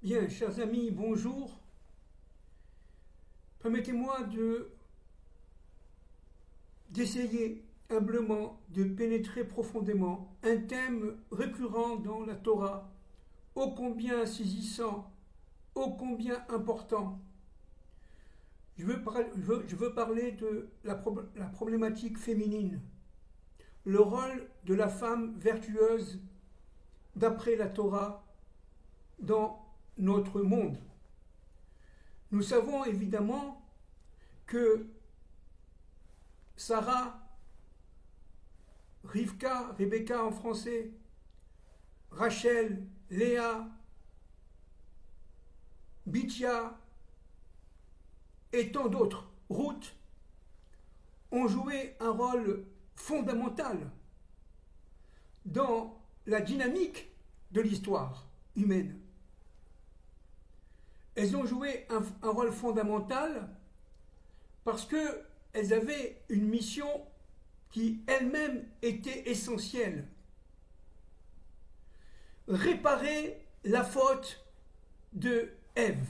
Bien, chers amis, bonjour. Permettez-moi d'essayer humblement de pénétrer profondément un thème récurrent dans la Torah, ô combien saisissant, ô combien important. Je veux parler de la problématique féminine, le rôle de la femme vertueuse d'après la Torah dans notre monde. Nous savons évidemment que Sarah, Rivka, Rebecca en français, Rachel, Léa, Bithia et tant d'autres, Ruth, ont joué un rôle fondamental dans la dynamique de l'histoire humaine. Elles ont joué un rôle fondamental parce qu'elles avaient une mission qui elle-même était essentielle. Réparer la faute de Ève.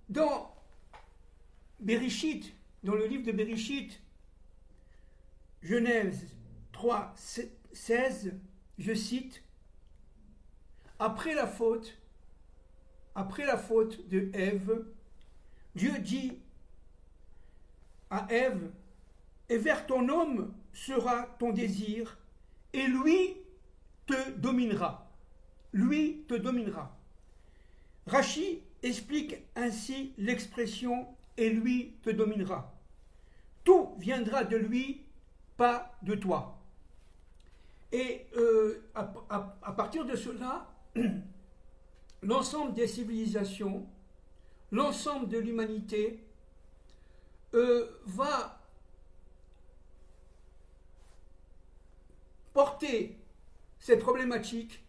Dans Bereshit, dans le livre de Bereshit, Genèse 3, 16, je cite, après la faute de Ève, Dieu dit à Ève, et vers ton homme sera ton désir, et lui te dominera. Lui te dominera. Rachi explique ainsi l'expression et lui te dominera. Tout viendra de lui, pas de toi. Et à partir de cela, l'ensemble des civilisations, l'ensemble de l'humanité va porter cette problématique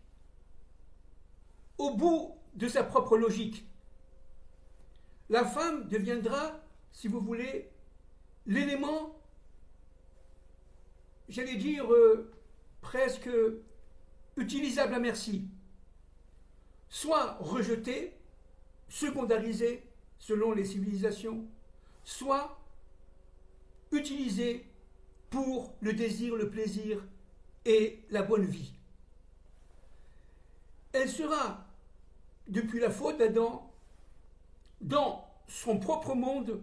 au bout de sa propre logique. La femme deviendra, si vous voulez, l'élément, j'allais dire, presque utilisable à merci. Soit rejeté, secondarisé selon les civilisations, soit utilisé pour le désir, le plaisir et la bonne vie. Elle sera, depuis la faute d'Adam, dans son propre monde,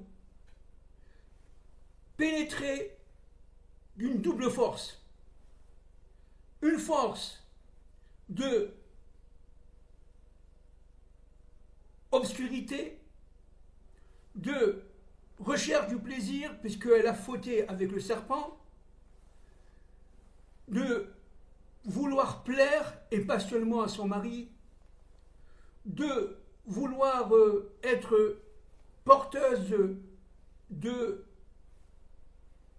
pénétrée d'une double force. Une force de obscurité, de recherche du plaisir, puisqu'elle a fauté avec le serpent, de vouloir plaire, et pas seulement à son mari, de vouloir être porteuse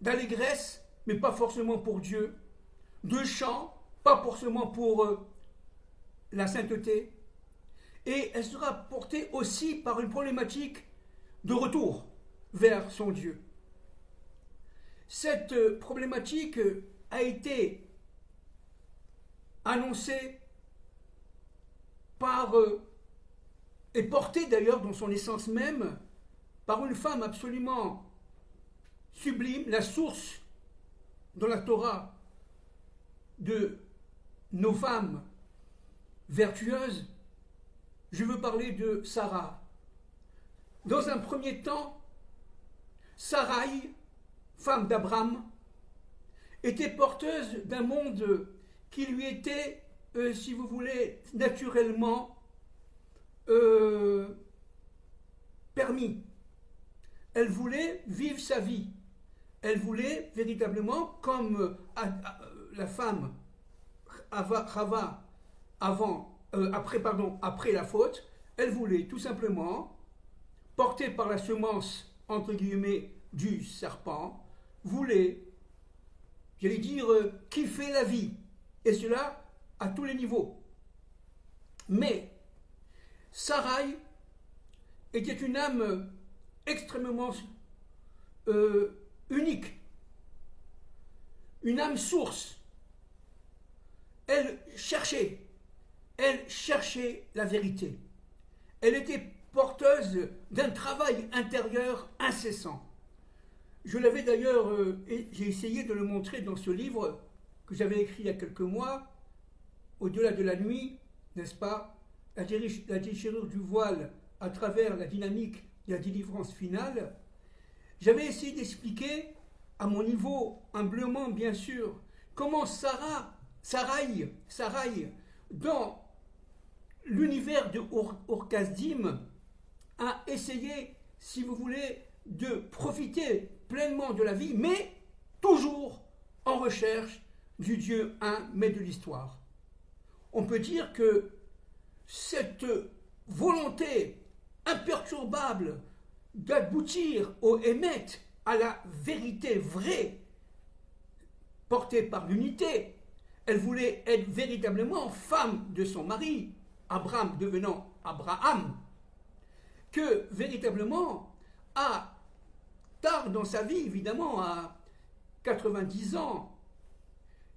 d'allégresse, mais pas forcément pour Dieu, de chant, pas forcément pour la sainteté, et elle sera portée aussi par une problématique de retour vers son Dieu. Cette problématique a été annoncée par, et portée d'ailleurs dans son essence même, par une femme absolument sublime, la source dans la Torah de nos femmes vertueuses. Je veux parler de Sarah. Dans un premier temps, Sarai, femme d'Abraham, était porteuse d'un monde qui lui était, si vous voulez, naturellement permis. Elle voulait vivre sa vie. Elle voulait véritablement, comme la femme Chava après la faute, elle voulait tout simplement, portée par la semence, entre guillemets, du serpent, voulait, j'allais dire, kiffer la vie. Et cela à tous les niveaux. Mais Sarai était une âme extrêmement unique, une âme source. Elle cherchait elle cherchait la vérité. Elle était porteuse d'un travail intérieur incessant. Je l'avais d'ailleurs, j'ai essayé de le montrer dans ce livre que j'avais écrit il y a quelques mois, Au-delà de la nuit, n'est-ce pas, la déchirure du voile à travers la dynamique de la délivrance finale. J'avais essayé d'expliquer, à mon niveau, humblement bien sûr, comment Sarai, dans l'univers de Orkazdim, a essayé, si vous voulez, de profiter pleinement de la vie, mais toujours en recherche du Dieu un, mais de l'histoire. On peut dire que cette volonté imperturbable d'aboutir au Hémet, à la vérité vraie, portée par l'unité, elle voulait être véritablement femme de son mari, Abraham devenant Abraham, que véritablement, tard dans sa vie, évidemment, à 90 ans,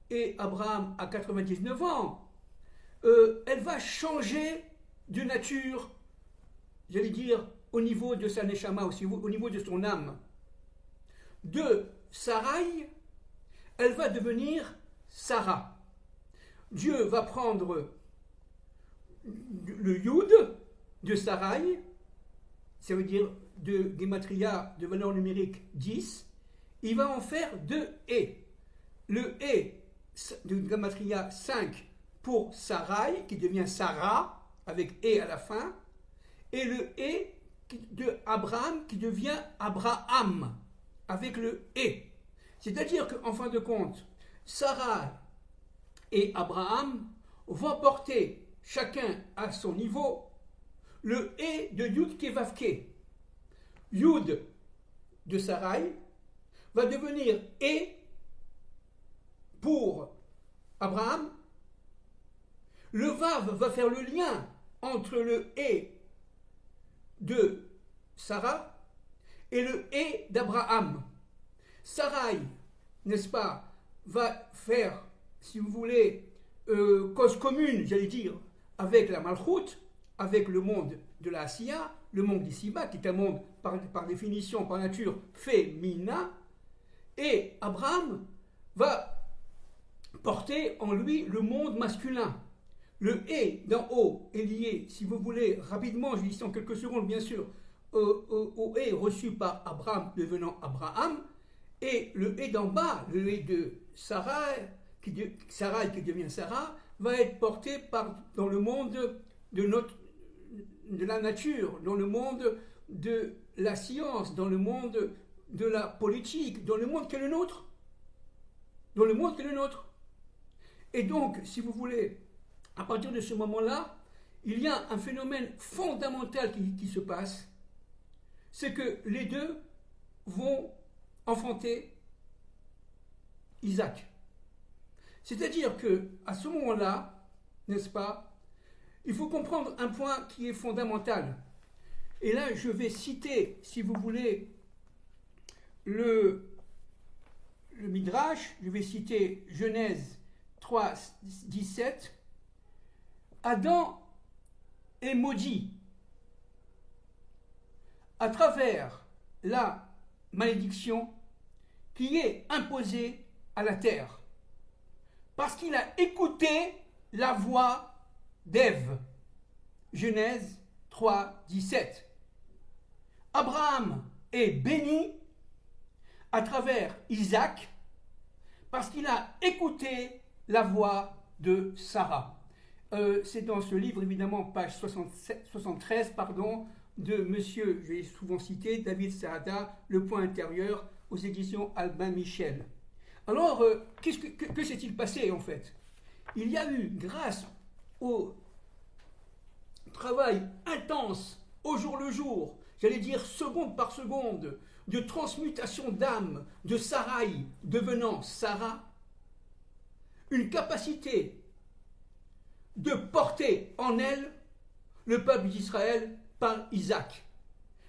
et Abraham à 99 ans, elle va changer de nature, j'allais dire, au niveau de sa neshama, aussi, au niveau de son âme. De Sarai, elle va devenir Sarah. Dieu va prendre le Yud de Sarai, ça veut dire de Gematria de valeur numérique 10, il va en faire 2 E. Le E de Gematria 5 pour Sarai, qui devient Sarah, avec E à la fin, et le E de Abraham, qui devient Abraham, avec le E. C'est-à-dire qu'en fin de compte, Sarah et Abraham vont porter, chacun à son niveau, le E de Yud Kevavke. Yud de Sarai va devenir E pour Abraham. Le Vav va faire le lien entre le E de Sarah et le E d'Abraham. Sarai, n'est-ce pas, va faire, si vous voulez, cause commune, j'allais dire, avec la Malchut, avec le monde de la Asiya, le monde d'ici-bas, qui est un monde par définition, par nature, féminin, et Abraham va porter en lui le monde masculin. Le « d'en haut est lié, si vous voulez, rapidement, je dis en quelques secondes bien sûr, au « reçu par Abraham devenant Abraham, et le « d'en bas, le « de Sarai qui devient Sarah, va être porté dans le monde de la nature, dans le monde de la science, dans le monde de la politique, dans le monde qui est le nôtre. Dans le monde qui est le nôtre. Et donc, si vous voulez, à partir de ce moment-là, il y a un phénomène fondamental qui se passe, c'est que les deux vont enfanter Isaac. C'est-à-dire qu'à ce moment-là, n'est-ce pas, il faut comprendre un point qui est fondamental. Et là, je vais citer, si vous voulez, le Midrash, je vais citer Genèse 3, 17. Adam est maudit à travers la malédiction qui est imposée à la terre, parce qu'il a écouté la voix d'Ève. Genèse 3, 17. Abraham est béni à travers Isaac parce qu'il a écouté la voix de Sarah. C'est dans ce livre, évidemment, page 73, de monsieur, je l'ai souvent cité, David Saada, Le point intérieur, aux éditions Albin Michel. Alors, que s'est-il passé, en fait? Il y a eu, grâce au travail intense, au jour le jour, j'allais dire seconde par seconde, de transmutation d'âme de Sarai devenant Sarah, une capacité de porter en elle le peuple d'Israël par Isaac.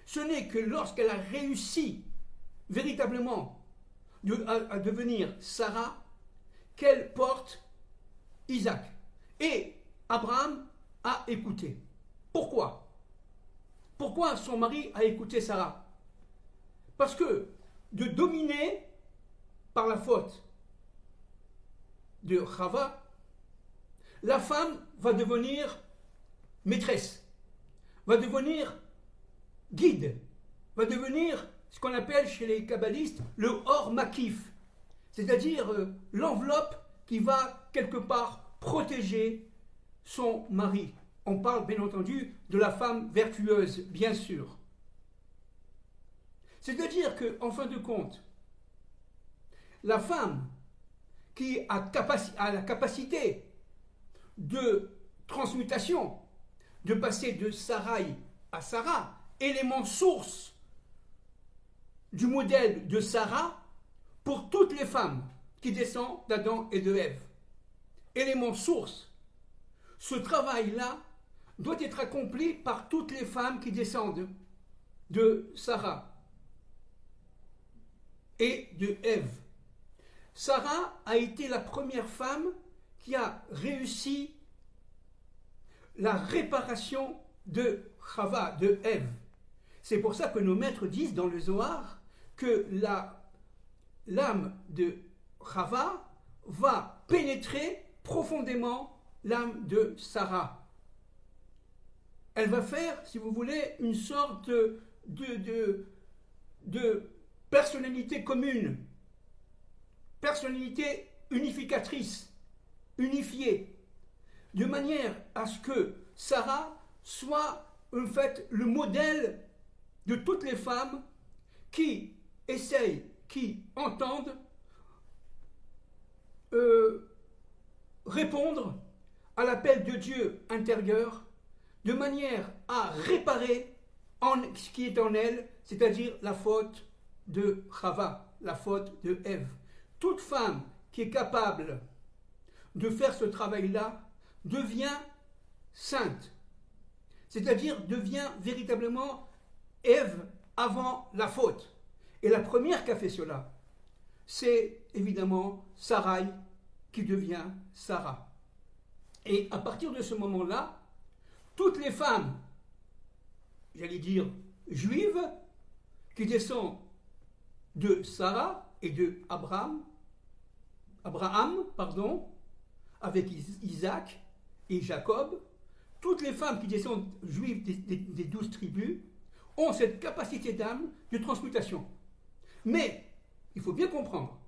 Ce n'est que lorsqu'elle a réussi véritablement à devenir Sarah qu'elle porte Isaac. Et Abraham a écouté. Pourquoi? Pourquoi son mari a écouté Sarah? Parce que de dominer par la faute de Chava, la femme va devenir maîtresse, va devenir guide, va devenir ce qu'on appelle chez les kabbalistes le or makif, c'est-à-dire l'enveloppe qui va quelque part protéger son mari. On parle bien entendu de la femme vertueuse, bien sûr. C'est-à-dire qu'en fin de compte, la femme qui a la capacité de transmutation, de passer de Sarai à Sarah, élément source du modèle de Sarah pour toutes les femmes qui descendent d'Adam et de Ève. Élément source. Ce travail-là doit être accompli par toutes les femmes qui descendent de Sarah et de Ève. Sarah a été la première femme qui a réussi la réparation de Chava, de Ève. C'est pour ça que nos maîtres disent dans le Zohar que l'âme de Chava va pénétrer profondément l'âme de Sarah. Elle va faire, si vous voulez, une sorte de personnalité commune, personnalité unificatrice, unifiée, de manière à ce que Sarah soit en fait le modèle de toutes les femmes qui essayent, qui entendent répondre à l'appel de Dieu intérieur de manière à réparer ce qui est en elle, c'est-à-dire la faute de Chava, la faute de Ève. Toute femme qui est capable de faire ce travail-là devient sainte, c'est-à-dire devient véritablement Ève avant la faute. Et la première qui a fait cela, c'est évidemment Sarai qui devient Sarah. Et à partir de ce moment-là, toutes les femmes, j'allais dire juives, qui descendent de Sarah et de Abraham, avec Isaac et Jacob, toutes les femmes qui descendent juives des 12 tribus ont cette capacité d'âme de transmutation. Mais il faut bien comprendre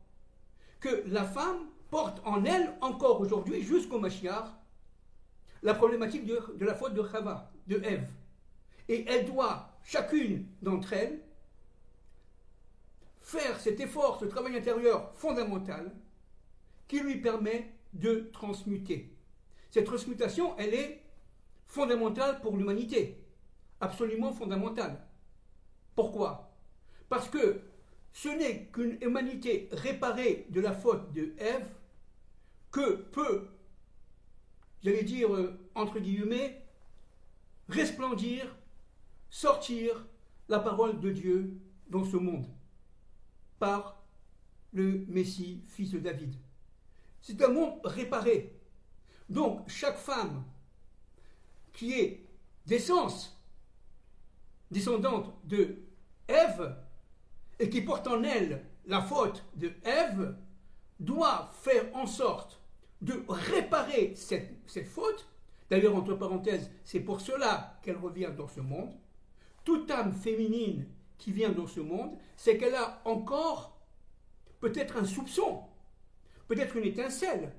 que la femme porte en elle, encore aujourd'hui, jusqu'au Mashiach, la problématique de la faute de Chava, de Ève. Et elle doit, chacune d'entre elles, faire cet effort, ce travail intérieur fondamental qui lui permet de transmuter. Cette transmutation, elle est fondamentale pour l'humanité, absolument fondamentale. Pourquoi? Parce que ce n'est qu'une humanité réparée de la faute de Ève que peut, j'allais dire, entre guillemets, resplendir, sortir la parole de Dieu dans ce monde par le Messie, fils de David. C'est un monde réparé. Donc, chaque femme qui est d'essence descendante de Ève et qui porte en elle la faute de Ève doit faire en sorte de réparer cette faute. D'ailleurs, entre parenthèses, c'est pour cela qu'elle revient dans ce monde. Toute âme féminine qui vient dans ce monde, c'est qu'elle a encore peut-être un soupçon, peut-être une étincelle,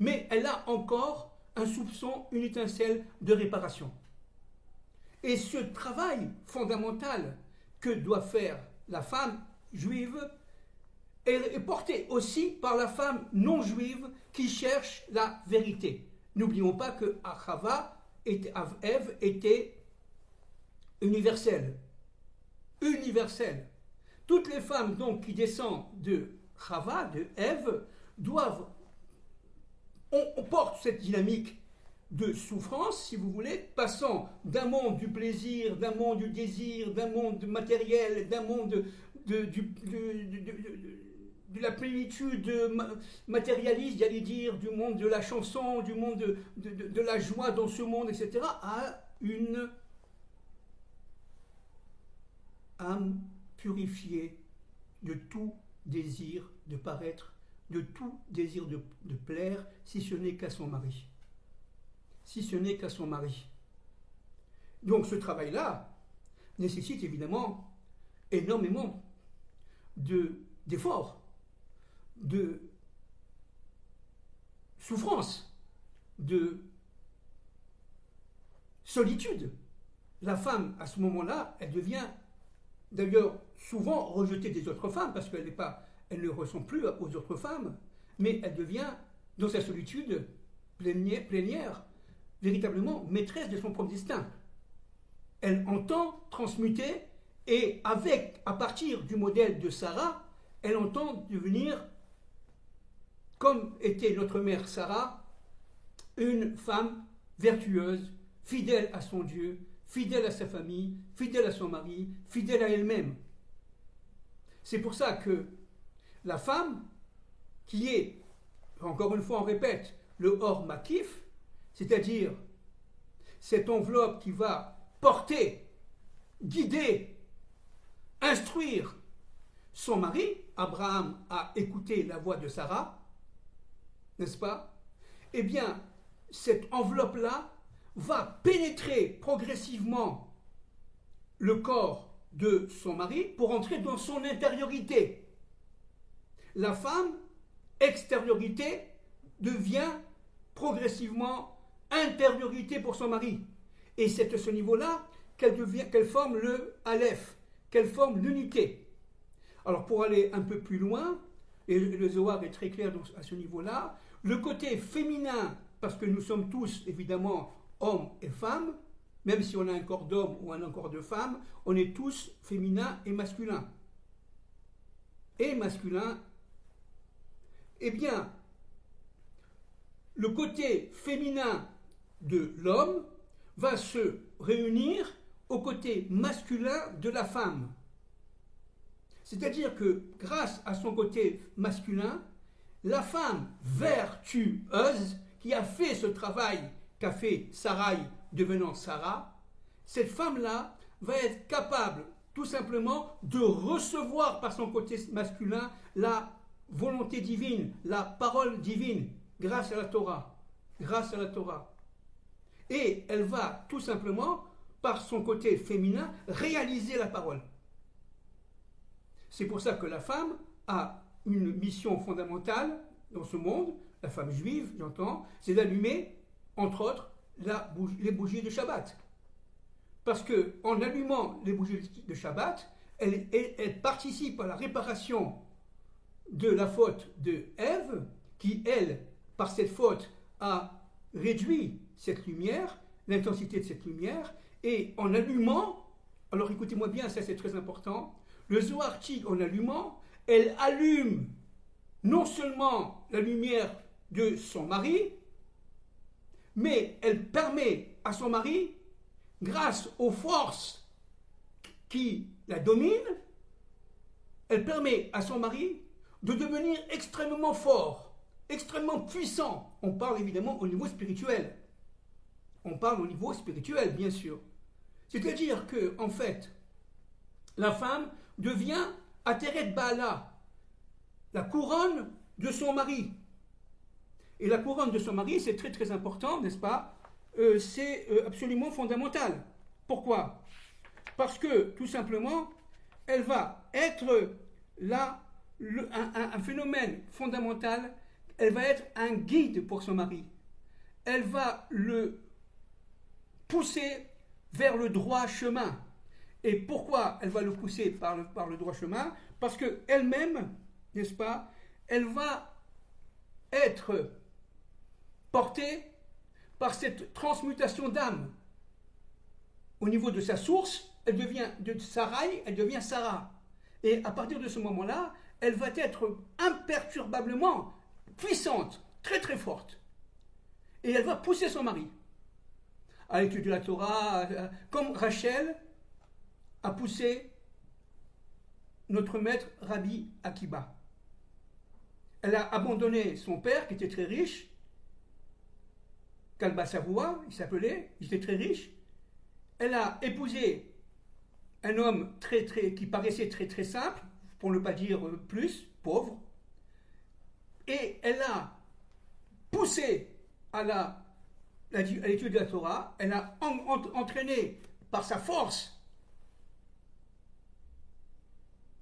mais elle a encore un soupçon, une étincelle de réparation. Et ce travail fondamental que doit faire la femme juive est porté aussi par la femme non juive qui cherche la vérité. N'oublions pas que Chava, Ève était universelle. Universelle. Toutes les femmes donc qui descendent de Chava, de Ève, doivent. On porte cette dynamique de souffrance, si vous voulez, passant d'un monde du plaisir, d'un monde du désir, d'un monde matériel, d'un monde de de la plénitude matérialiste, j'allais dire, du monde de la chanson, du monde de la joie dans ce monde, etc., à une âme purifiée de tout désir de paraître, de tout désir de plaire, si ce n'est qu'à son mari. Si ce n'est qu'à son mari. Donc ce travail-là nécessite évidemment énormément d'efforts, de souffrance, de solitude. La femme, à ce moment-là, elle devient d'ailleurs souvent rejetée des autres femmes parce qu'elle ne ressemble plus aux autres femmes, mais elle devient, dans sa solitude plénière, véritablement maîtresse de son propre destin. Elle entend transmuter et à partir du modèle de Sarah, elle entend devenir, comme était notre mère Sarah, une femme vertueuse, fidèle à son Dieu, fidèle à sa famille, fidèle à son mari, fidèle à elle-même. C'est pour ça que la femme, qui est, encore une fois on répète, le Or Makif, c'est-à-dire cette enveloppe qui va porter, guider, instruire son mari, Abraham a écouté la voix de Sarah, n'est-ce pas? Eh bien, cette enveloppe-là va pénétrer progressivement le corps de son mari pour entrer dans son intériorité. La femme, extériorité, devient progressivement intériorité pour son mari. Et c'est à ce niveau-là qu'elle forme le Aleph, qu'elle forme l'unité. Alors pour aller un peu plus loin, et le Zohar est très clair à ce niveau-là, le côté féminin, parce que nous sommes tous évidemment hommes et femmes, même si on a un corps d'homme ou un corps de femme, on est tous féminins et masculins. Et masculin, eh bien, le côté féminin de l'homme va se réunir au côté masculin de la femme. C'est-à-dire que grâce à son côté masculin, la femme vertueuse qui a fait ce travail qu'a fait Sarai devenant Sarah, cette femme-là va être capable tout simplement de recevoir par son côté masculin la volonté divine, la parole divine, grâce à la Torah. Grâce à la Torah. Et elle va tout simplement, par son côté féminin, réaliser la parole. C'est pour ça que la femme a une mission fondamentale dans ce monde, la femme juive, j'entends, c'est d'allumer, entre autres, les bougies de Shabbat. Parce qu'en allumant les bougies de Shabbat, elle participe à la réparation de la faute de Ève, qui, elle, par cette faute, a réduit cette lumière, l'intensité de cette lumière, et en allumant, alors écoutez-moi bien, ça c'est très important, le Zohar dit en allumant, elle allume non seulement la lumière de son mari, mais elle permet à son mari, grâce aux forces qui la dominent, elle permet à son mari de devenir extrêmement fort, extrêmement puissant. On parle évidemment au niveau spirituel. On parle au niveau spirituel, bien sûr. C'est-à-dire que, en fait, la femme devient Ateret Baala, la couronne de son mari. Et la couronne de son mari, c'est très très important, n'est-ce pas? C'est absolument fondamental. Pourquoi? Parce que, tout simplement, elle va être là, un phénomène fondamental, elle va être un guide pour son mari. Elle va le pousser vers le droit chemin. Et pourquoi elle va le pousser par le droit chemin? Parce qu'elle-même, n'est-ce pas, elle va être portée par cette transmutation d'âme. Au niveau de sa source, elle devient de Sarai, elle devient Sarah. Et à partir de ce moment-là, elle va être imperturbablement puissante, très très forte. Et elle va pousser son mari à l'étude de la Torah, comme Rachel a poussé notre maître Rabbi Akiba. elle a abandonné son père qui était très riche, Kalba Savoua, il s'appelait, il était très riche. Elle a épousé un homme qui paraissait très simple, pour ne pas dire plus, pauvre, et elle a poussé à l'étude de la Torah, elle a entraîné par sa force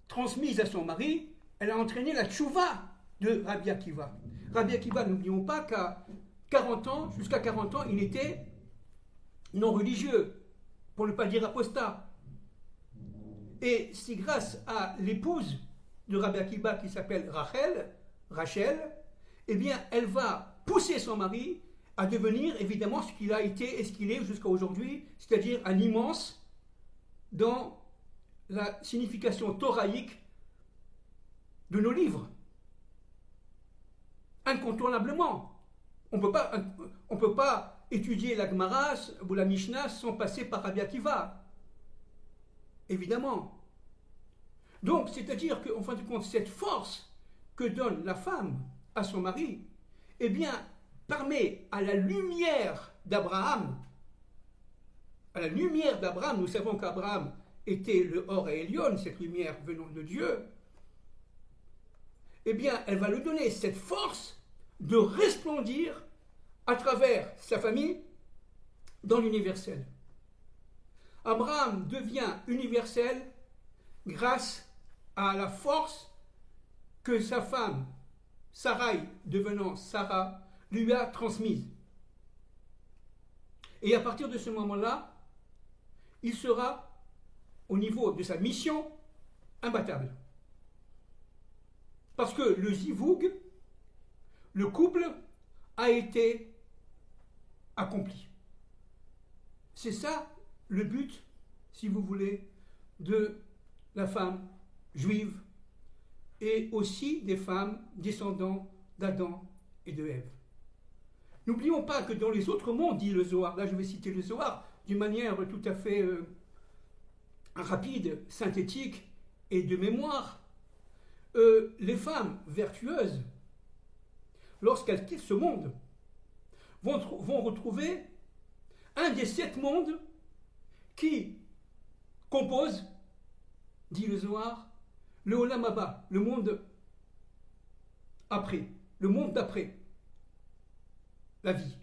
transmise à son mari, elle a entraîné la tchouva de Rabbi Akiva. Rabbi Akiva, n'oublions pas qu'à 40 ans, jusqu'à 40 ans, il était non religieux, pour ne pas dire apostat. Et c'est grâce à l'épouse de Rabbi Akiva qui s'appelle Rachel, eh bien, elle va pousser son mari à devenir évidemment ce qu'il a été et ce qu'il est jusqu'à aujourd'hui, c'est-à-dire un immense dans la signification thoraïque de nos livres. Incontournablement. On ne peut pas étudier la Gemara ou la Mishnah sans passer par Rabbi Akiva. Évidemment. Donc, c'est-à-dire qu'en fin de compte, cette force que donne la femme à son mari, eh bien, permet à la lumière d'Abraham, nous savons qu'Abraham était le Or et Elion, cette lumière venant de Dieu, eh bien, elle va lui donner cette force de resplendir à travers sa famille dans l'universel. Abraham devient universel grâce à la force que sa femme, Sarai, devenant Sarah, lui a transmise. Et à partir de ce moment-là, il sera, au niveau de sa mission, imbattable. Parce que le zivoug, le couple, a été accompli. C'est ça le but, si vous voulez, de la femme juive et aussi des femmes descendants d'Adam et de Ève. N'oublions pas que dans les autres mondes, dit le Zohar, là je vais citer le Zohar d'une manière tout à fait rapide, synthétique et de mémoire, les femmes vertueuses, lorsqu'elles quittent ce monde, vont retrouver un des 7 mondes qui composent, dit le Zohar, le Olam Haba, le monde après, le monde d'après la vie.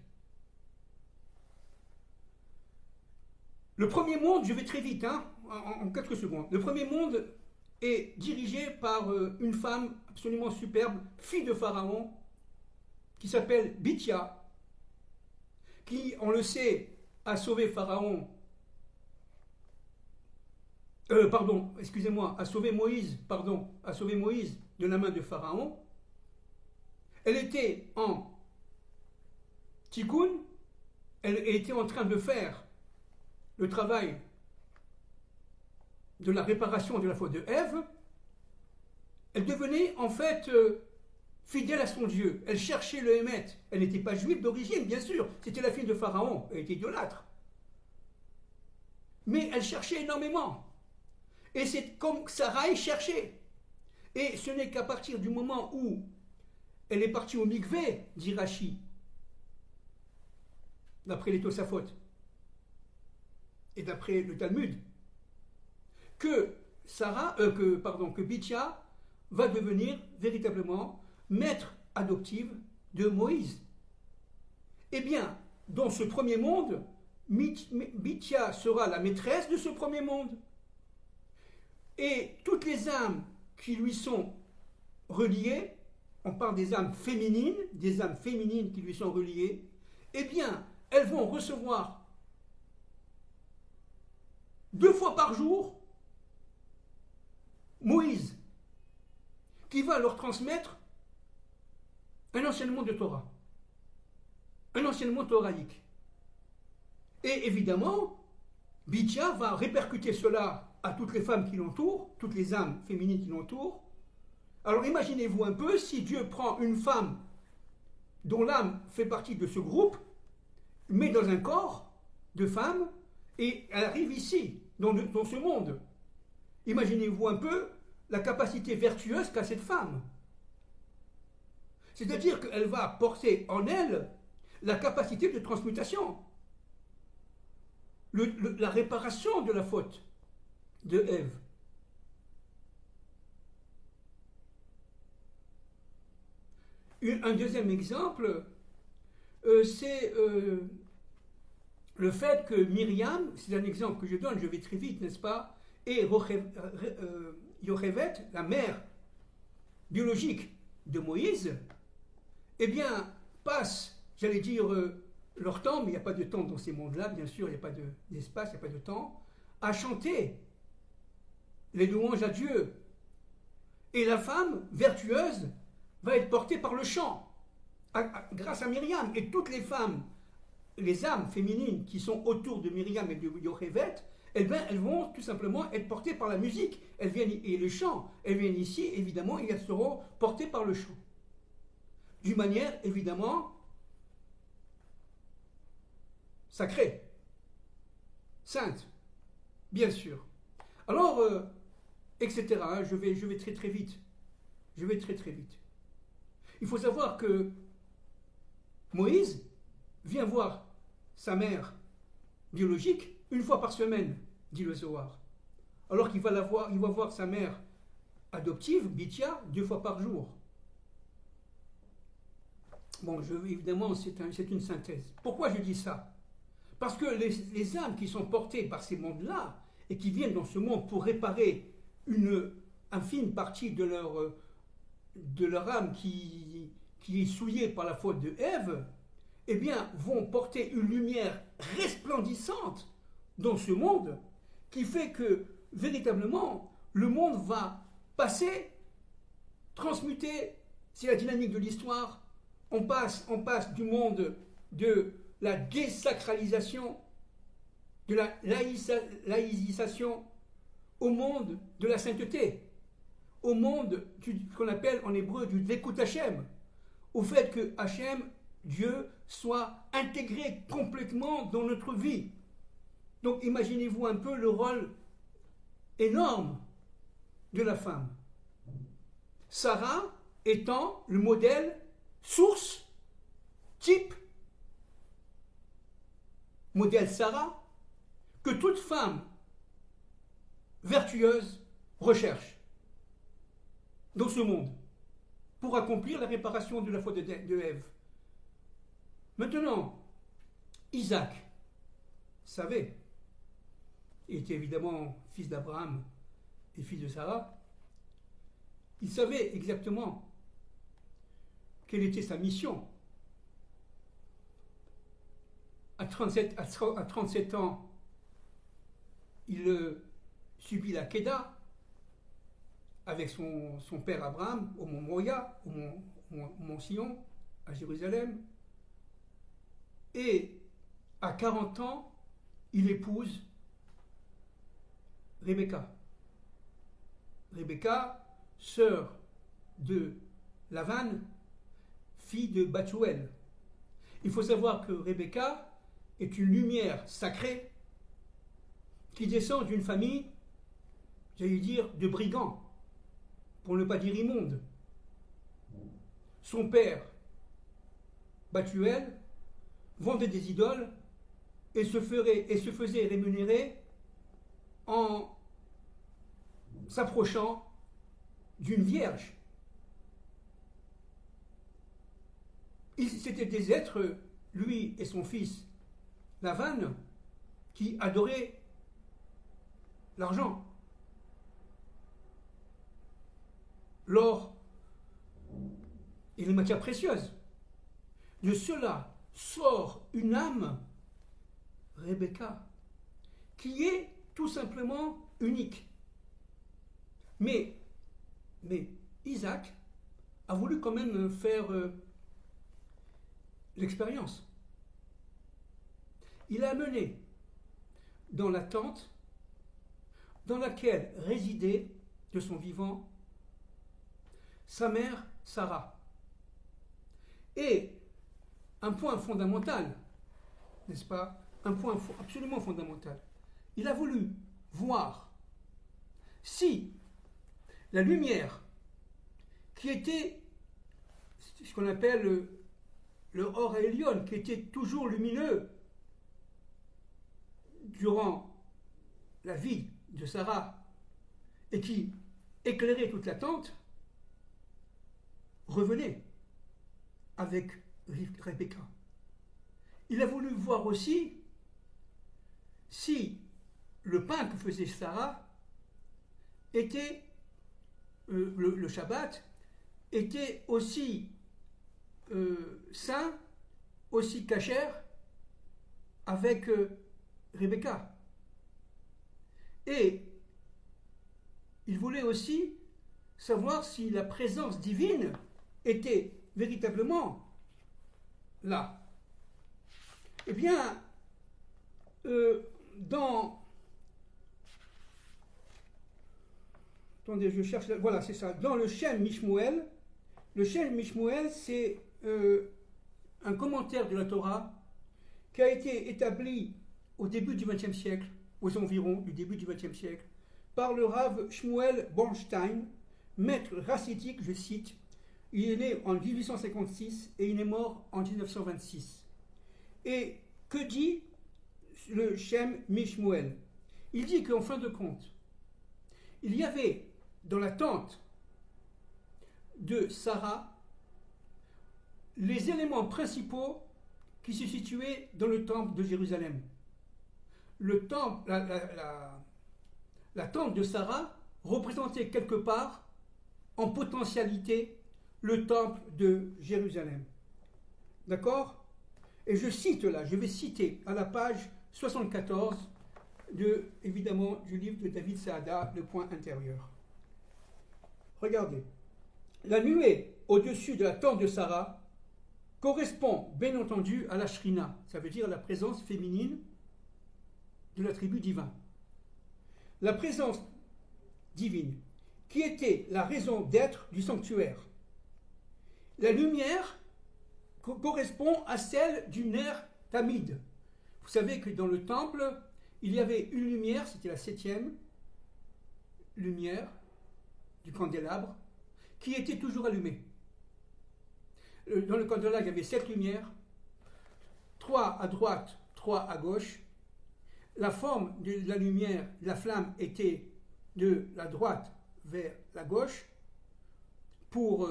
Le premier monde, je vais très vite, en quelques secondes. Le premier monde est dirigé par une femme absolument superbe, fille de Pharaon, qui s'appelle Bithia, qui, on le sait, a sauvé Pharaon. A sauvé Moïse de la main de Pharaon. Elle était en Tikkun, elle était en train de faire le travail de la réparation de la faute de Ève. Elle devenait en fait fidèle à son Dieu. Elle cherchait le Hémet. Elle n'était pas juive d'origine, bien sûr. C'était la fille de Pharaon. Elle était idolâtre. Mais elle cherchait énormément. Et c'est comme Sarai cherchait. Et ce n'est qu'à partir du moment où elle est partie au mikvé, dit Rashi, d'après les Tosafot et d'après le Talmud, que Bithia va devenir véritablement maître adoptive de Moïse. Eh bien, dans ce premier monde, Bithia sera la maîtresse de ce premier monde. Et toutes les âmes qui lui sont reliées, on parle des âmes féminines qui lui sont reliées, eh bien, elles vont recevoir 2 fois par jour Moïse, qui va leur transmettre un enseignement de Torah, un enseignement thoraïque. Et évidemment, Bithia va répercuter cela à toutes les femmes qui l'entourent, toutes les âmes féminines qui l'entourent. Alors imaginez-vous un peu si Dieu prend une femme dont l'âme fait partie de ce groupe, met dans un corps de femme, et elle arrive ici, dans ce monde. Imaginez-vous un peu la capacité vertueuse qu'a cette femme. C'est-à-dire qu'elle va porter en elle la capacité de transmutation, la réparation de la faute de Ève. Un deuxième exemple, c'est le fait que Myriam, c'est un exemple que je donne, je vais très vite, n'est-ce pas, et Yochevet, la mère biologique de Moïse, eh bien, passent, j'allais dire, leur temps, mais il n'y a pas de temps dans ces mondes-là, bien sûr, il n'y a pas d'espace, il n'y a pas de temps, à chanter les louanges à Dieu. Et la femme vertueuse va être portée par le chant, grâce à Myriam. Et toutes les femmes, les âmes féminines qui sont autour de Myriam et de Yochevet, eh bien, elles vont tout simplement être portées par la musique. Elles viennent, et le chant, elles viennent ici, évidemment, et elles seront portées par le chant. D'une manière, évidemment, sacrée, sainte, bien sûr. Alors, etc., hein, je vais très très vite. Je vais très très vite. Il faut savoir que Moïse vient voir sa mère biologique une fois par semaine, dit le Zohar. Alors qu'il va il va voir sa mère adoptive, Bithia, 2 fois par jour. Bon, évidemment, c'est une synthèse. Pourquoi je dis ça? Parce que les âmes qui sont portées par ces mondes-là et qui viennent dans ce monde pour réparer une infime partie de leur âme qui est souillée par la faute de Ève, eh bien, vont porter une lumière resplendissante dans ce monde qui fait que, véritablement, le monde va passer, transmuter, c'est la dynamique de l'histoire, on passe du monde de la désacralisation, de la laïcisation, au monde de la sainteté, au monde qu'on appelle en hébreu du Dvekut Hashem, au fait que Hashem, Dieu, soit intégré complètement dans notre vie. Donc imaginez-vous un peu le rôle énorme de la femme. Sarah étant le modèle, source, type, modèle Sarah, que toute femme vertueuse recherche dans ce monde pour accomplir la réparation de la faute de Ève. Maintenant, Isaac savait, il était évidemment fils d'Abraham et fils de Sarah, il savait exactement quelle était sa mission. À 37 ans, il subit la Kéda avec son père Abraham au mont Moria, au mont Sion, à Jérusalem. Et à 40 ans, il épouse Rebecca. Rebecca, sœur de Lavan, fille de Bathuel. Il faut savoir que Rebecca est une lumière sacrée qui descend d'une famille, j'allais dire, de brigands, pour ne pas dire immonde. Son père, Bathuel, vendait des idoles et se faisait rémunérer en s'approchant d'une vierge. C'était des êtres, lui et son fils Lavan, qui adoraient l'argent, l'or et les matières précieuses. De cela sort une âme, Rebecca, qui est tout simplement unique. Mais Isaac a voulu quand même faire l'expérience. Il a mené dans la tente dans laquelle résidait de son vivant sa mère Sarah. Et un point fondamental, n'est-ce pas? Un point absolument fondamental. Il a voulu voir si la lumière qui était, ce qu'on appelle le Or Elion, qui était toujours lumineux durant la vie de Sarah et qui éclairait toute la tente, revenait avec Rebecca. Il a voulu voir aussi si le pain que faisait Sarah était, le Shabbat, était aussi saint, aussi cachère avec Rebecca. Et il voulait aussi savoir si la présence divine était véritablement là. Eh bien, attendez, je cherche. Voilà, c'est ça. Dans le Shem Mishmuel, c'est un commentaire de la Torah qui a été établi au début du XXe siècle, aux environs du début du XXe siècle, par le Rav Shmuel Bornstein, maître racitique, je cite. Il est né en 1856 et il est mort en 1926. Et que dit le Shem Mishmuel? Il dit qu'en fin de compte, il y avait dans la tente de Sarah les éléments principaux qui se situaient dans le temple de Jérusalem. Le temple, la tente de Sarah représentait quelque part en potentialité le temple de Jérusalem. D'accord? Et je cite là, je vais citer à la page 74 évidemment, du livre de David Saada, Le point intérieur. Regardez. La nuée au-dessus de la tente de Sarah correspond bien entendu à la Shrina, ça veut dire la présence féminine de l'attribut divin. La présence divine, qui était la raison d'être du sanctuaire. La lumière correspond à celle du Ner Tamid. Vous savez que dans le temple, il y avait une lumière, c'était la 7e lumière du candélabre, qui était toujours allumée. Dans le candélabre, il y avait 7 lumières, 3 à droite, 3 à gauche. La forme de la lumière, la flamme était de la droite vers la gauche pour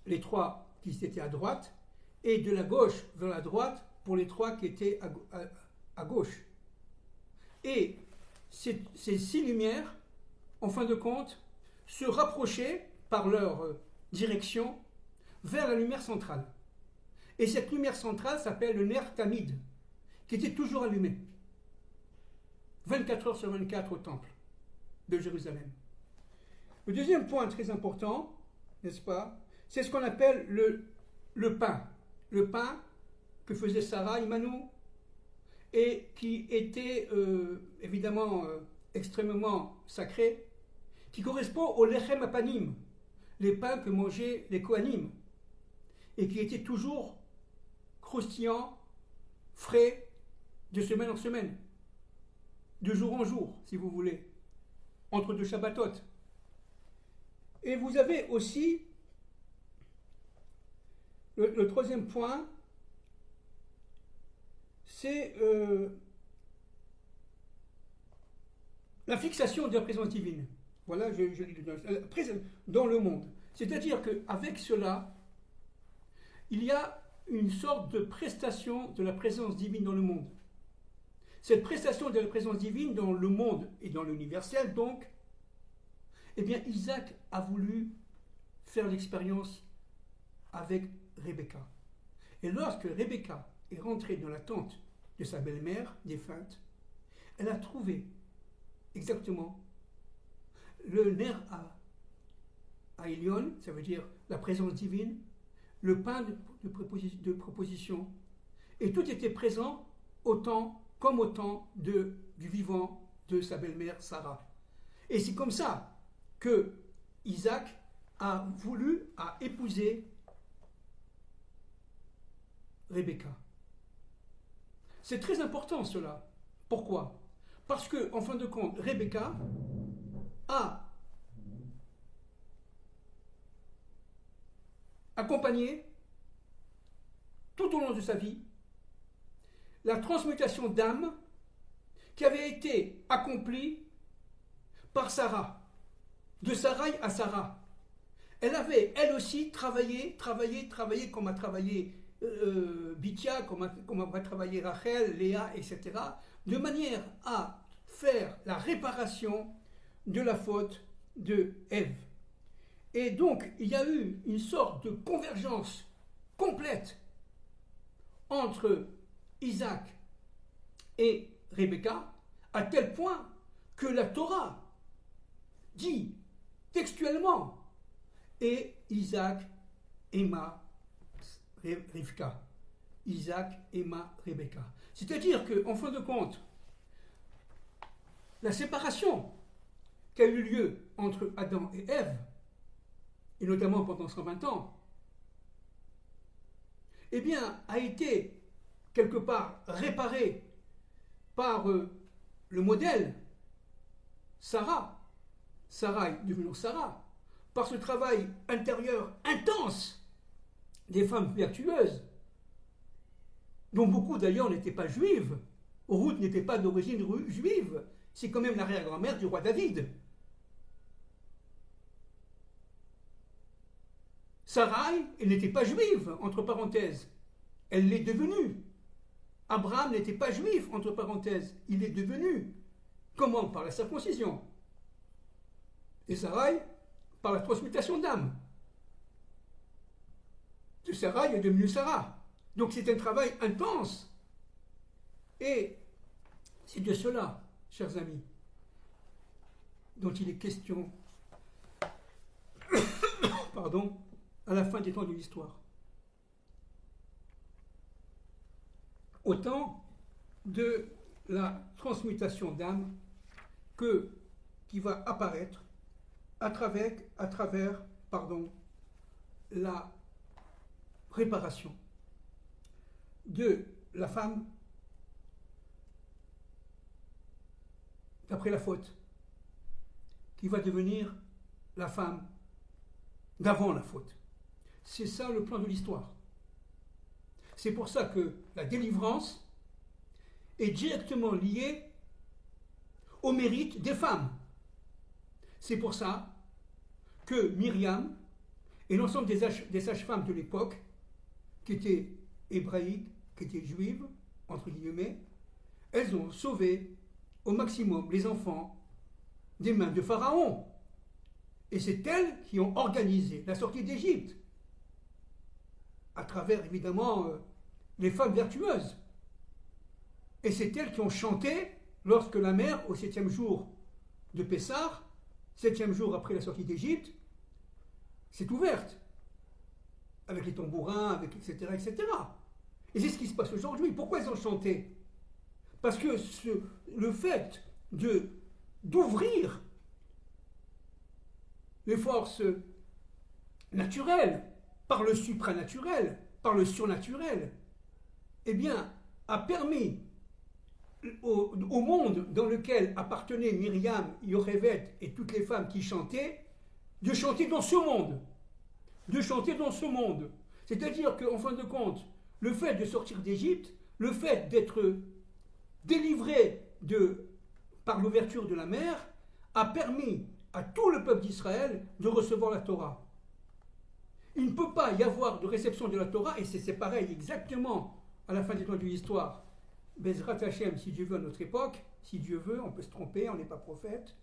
les 3 qui étaient à droite et de la gauche vers la droite pour les 3 qui étaient à gauche. Et ces 6 lumières, en fin de compte, se rapprochaient par leur direction vers la lumière centrale. Et cette lumière centrale s'appelle le Ner Tamid, qui était toujours allumé. 24 heures sur 24 au temple de Jérusalem. Le deuxième point très important, n'est-ce pas, c'est ce qu'on appelle le pain. Le pain que faisait Sarah Immanou et qui était évidemment extrêmement sacré, qui correspond au lechem apanim, les pains que mangeaient les Kohanim, et qui étaient toujours croustillants, frais, de semaine en semaine, de jour en jour, si vous voulez, entre deux Shabbatot. Et vous avez aussi le troisième point, c'est la fixation de la présence divine. Voilà, je dis dans le monde. C'est-à-dire qu'avec cela, il y a une sorte de prestation de la présence divine dans le monde. Cette prestation de la présence divine dans le monde et dans l'universel, donc, eh bien, Isaac a voulu faire l'expérience avec Rebecca. Et lorsque Rebecca est rentrée dans la tente de sa belle-mère défunte, elle a trouvé exactement le Ner à Elion, ça veut dire la présence divine, le pain de proposition, et tout était présent autant comme au temps du vivant de sa belle-mère Sarah. Et c'est comme ça que Isaac a épousé Rebecca. C'est très important cela. Pourquoi? Parce que, en fin de compte, Rebecca a accompagné tout au long de sa vie la transmutation d'âme qui avait été accomplie par Sarah, de Sarai à Sarah. Elle avait, elle aussi, travaillé comme a travaillé Bithia, comme a travaillé Rachel, Léa, etc., de manière à faire la réparation de la faute de Ève. Et donc, il y a eu une sorte de convergence complète entre Isaac et Rebecca, à tel point que la Torah dit textuellement et Isaac aima Rivka. Isaac aima Rebecca. C'est-à-dire qu'en fin de compte, la séparation qui a eu lieu entre Adam et Ève, et notamment pendant 120 ans, eh bien, a été quelque part réparée par le modèle Sarah, Sarai devenant Sarah, par ce travail intérieur intense des femmes vertueuses, dont beaucoup d'ailleurs n'étaient pas juives. Ruth n'était pas d'origine juive, c'est quand même l'arrière-grand-mère du roi David. Sarai, elle n'était pas juive, entre parenthèses, elle l'est devenue. Abraham n'était pas juif, entre parenthèses, il est devenu. Comment? Par la circoncision. Et Sarai, par la transmutation d'âme. De Sarai est devenue Sarah. Donc c'est un travail intense. Et c'est de cela, chers amis, dont il est question, pardon, à la fin des temps de l'histoire. Autant de la transmutation d'âme qui va apparaître à travers la réparation de la femme d'après la faute, qui va devenir la femme d'avant la faute. C'est ça le plan de l'histoire. C'est pour ça que la délivrance est directement liée au mérite des femmes. C'est pour ça que Myriam et l'ensemble des sages-femmes de l'époque, qui étaient hébraïques, qui étaient juives, entre guillemets, elles ont sauvé au maximum les enfants des mains de Pharaon. Et c'est elles qui ont organisé la sortie d'Égypte, à travers évidemment les femmes vertueuses. Et c'est elles qui ont chanté lorsque la mer, au 7e jour de Pessah, 7e jour après la sortie d'Égypte, s'est ouverte, avec les tambourins, avec etc., etc. Et c'est ce qui se passe aujourd'hui. Pourquoi elles ont chanté? Parce que le fait d'ouvrir les forces naturelles par le supranaturel, par le surnaturel, eh bien, a permis au monde dans lequel appartenaient Myriam, Yocheved et toutes les femmes qui chantaient, de chanter dans ce monde. De chanter dans ce monde. C'est-à-dire qu'en fin de compte, le fait de sortir d'Égypte, le fait d'être délivré par l'ouverture de la mer, a permis à tout le peuple d'Israël de recevoir la Torah. Il ne peut pas y avoir de réception de la Torah, et c'est pareil exactement à la fin des temps de l'histoire. Bezrat Hashem, si Dieu veut à notre époque, si Dieu veut, on peut se tromper, on n'est pas prophète.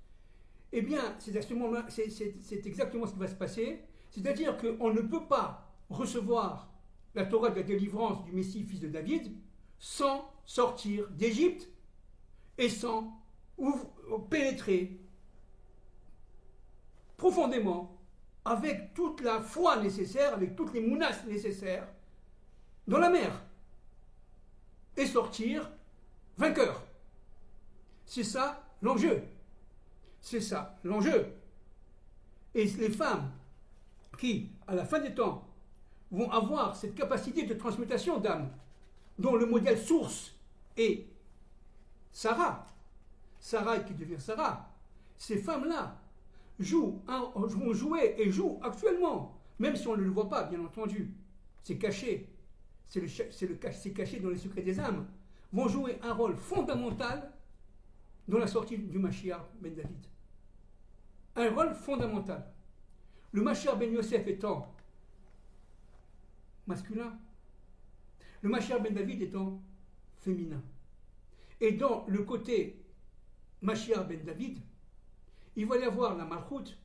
Eh bien, c'est exactement ce qui va se passer. C'est-à-dire qu'on ne peut pas recevoir la Torah de la délivrance du Messie, fils de David, sans sortir d'Égypte et sans pénétrer profondément, avec toute la foi nécessaire, avec toutes les mounas nécessaires, dans la mer, et sortir vainqueur. C'est ça l'enjeu. C'est ça l'enjeu. Et les femmes qui, à la fin des temps, vont avoir cette capacité de transmutation d'âme, dont le modèle source est Sarah qui devient Sarah, ces femmes-là vont jouer et jouent actuellement, même si on ne le voit pas, bien entendu, c'est caché, c'est caché dans les secrets des âmes, vont jouer un rôle fondamental dans la sortie du Mashiach ben David. Un rôle fondamental. Le Mashiach ben Yosef étant masculin, le Mashiach ben David étant féminin. Et dans le côté Mashiach ben David, il va y avoir la Malchut,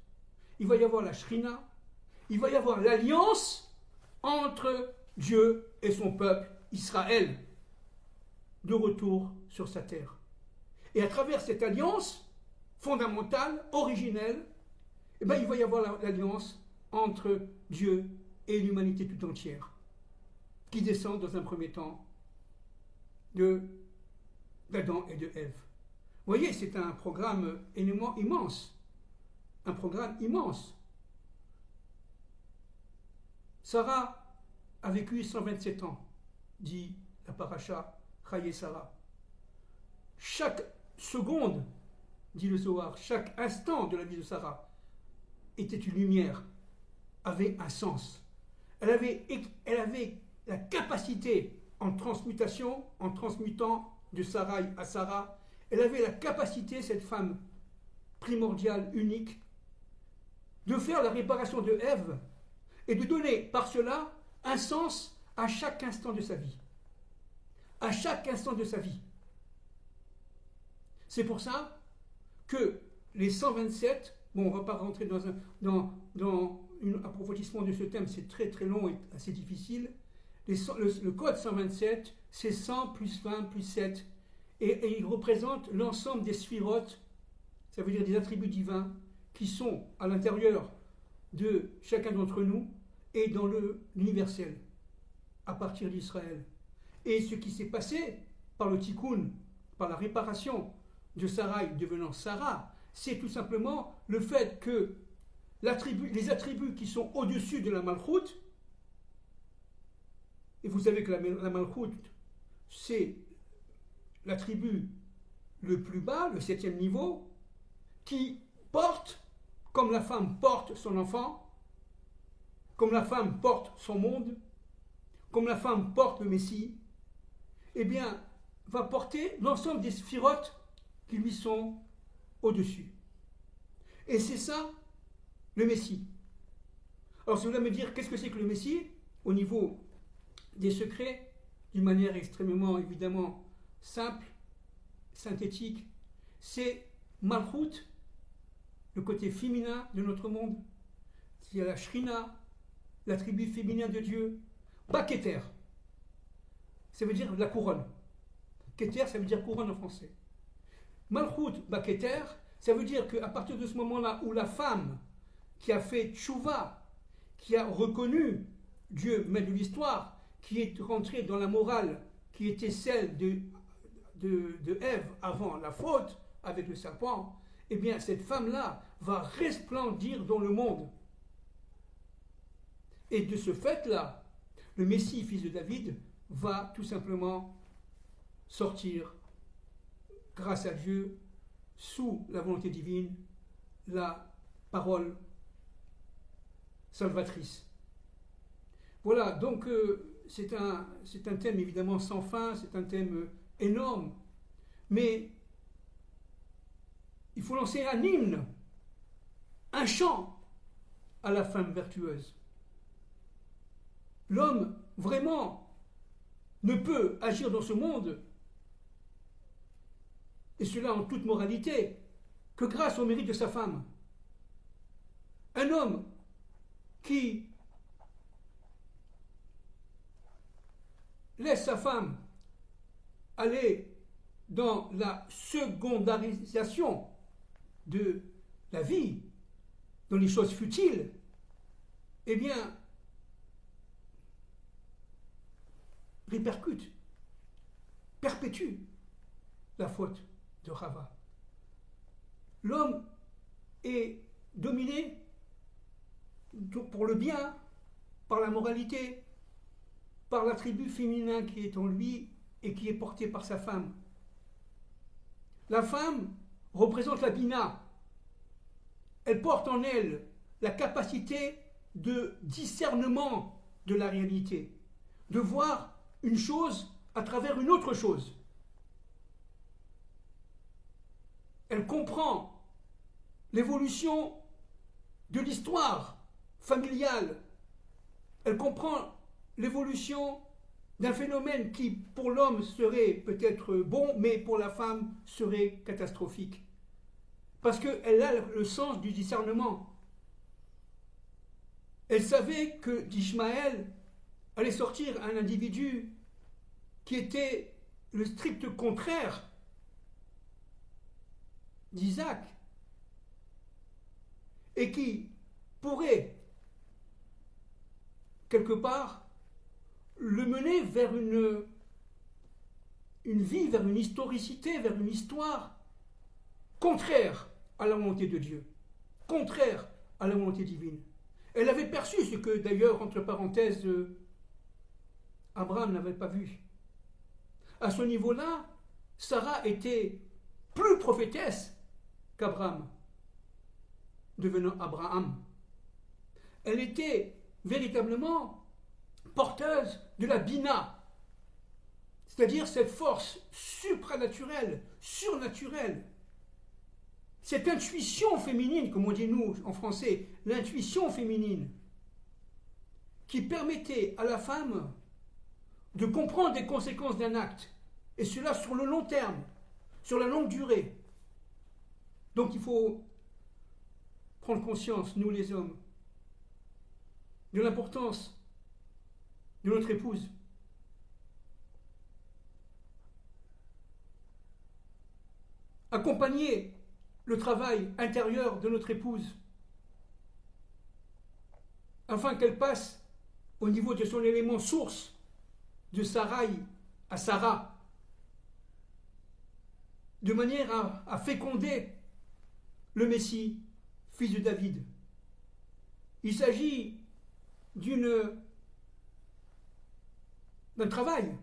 il va y avoir la Shrina, il va y avoir l'alliance entre Dieu et son peuple, Israël, de retour sur sa terre. Et à travers cette alliance fondamentale, originelle, eh bien, il va y avoir l'alliance entre Dieu et l'humanité tout entière, qui descend dans un premier temps d'Adam et de Ève. Vous voyez, c'est un programme immense. Un programme immense. Sarah a vécu 127 ans, dit la paracha Chaye Sarah. Chaque seconde, dit le Zohar, chaque instant de la vie de Sarah était une lumière, avait un sens. Elle avait la capacité en transmutation, en transmutant de Sarai à Sarah, elle avait la capacité, cette femme primordiale, unique, de faire la réparation de Ève et de donner par cela un sens à chaque instant de sa vie. À chaque instant de sa vie. C'est pour ça que les 127, bon, on ne va pas rentrer dans un approfondissement de ce thème, c'est très très long et assez difficile. Le code 127, c'est 100 plus 20 plus 7, et il représente l'ensemble des sphirotes, ça veut dire des attributs divins, qui sont à l'intérieur de chacun d'entre nous et dans l'universel, à partir d'Israël. Et ce qui s'est passé par le tikkun, par la réparation de Sarai devenant Sarah, c'est tout simplement le fait que les attributs qui sont au-dessus de la Malchut, et vous savez que la Malchut, c'est l'attribut le plus bas, le 7e niveau, qui porte, comme la femme porte son enfant, comme la femme porte son monde, comme la femme porte le Messie, eh bien, va porter l'ensemble des sphirotes qui lui sont au-dessus. Et c'est ça, le Messie. Alors, si vous voulez me dire, qu'est-ce que c'est que le Messie, au niveau des secrets, d'une manière extrêmement, évidemment, simple, synthétique, c'est Malchut, le côté féminin de notre monde, c'est la Shrina, l'attribut féminin de Dieu, Baketer, ça veut dire la couronne. Keter, ça veut dire couronne en français. Malchut, Baketer, ça veut dire qu'à partir de ce moment-là où la femme qui a fait tchouva, qui a reconnu Dieu, maître de l'histoire, qui est rentrée dans la morale qui était celle de Ève avant la faute avec le serpent, eh bien cette femme-là va resplendir dans le monde. Et de ce fait-là, le Messie, fils de David, va tout simplement sortir, grâce à Dieu, sous la volonté divine, la parole salvatrice. Voilà, donc c'est un thème évidemment sans fin, c'est un thème énorme, mais il faut lancer un hymne, un chant à la femme vertueuse. L'homme, vraiment, ne peut agir dans ce monde, et cela en toute moralité, que grâce au mérite de sa femme. Un homme qui laisse sa femme aller dans la secondarisation de la vie, dans les choses futiles, eh bien, répercute, perpétue la faute de Chava. L'homme est dominé pour le bien, par la moralité, par l'attribut féminin qui est en lui et qui est porté par sa femme. La femme représente la bina. Elle porte en elle la capacité de discernement de la réalité, de voir une chose à travers une autre chose. Elle comprend l'évolution de l'histoire familiale. Elle comprend l'évolution d'un phénomène qui, pour l'homme, serait peut-être bon, mais pour la femme serait catastrophique. Parce qu'elle a le sens du discernement. Elle savait que d'Ishmaël allait sortir un individu qui était le strict contraire d'Isaac et qui pourrait, quelque part, le mener vers une vie, vers une historicité, vers une histoire contraire à la volonté de Dieu, contraire à la volonté divine. Elle avait perçu ce que, d'ailleurs, entre parenthèses, Abraham n'avait pas vu. À ce niveau-là, Sarah était plus prophétesse qu'Abraham, devenant Abraham. Elle était véritablement porteuse de la Bina, c'est-à-dire cette force supranaturelle, surnaturelle, cette intuition féminine, comme on dit nous en français, l'intuition féminine, qui permettait à la femme de comprendre les conséquences d'un acte, et cela sur le long terme, sur la longue durée. Donc il faut prendre conscience, nous les hommes, de l'importance de notre épouse. Accompagner le travail intérieur de notre épouse afin qu'elle passe au niveau de son élément source de Sarai à Sarah, de manière à féconder le Messie, fils de David. Il s'agit d'un travail,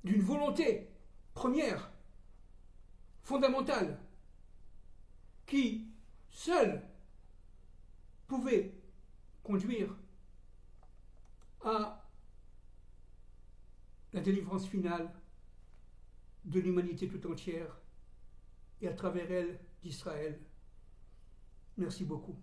d'une volonté première, fondamentale, qui seule pouvait conduire à la délivrance finale de l'humanité tout entière et à travers elle d'Israël. Merci beaucoup.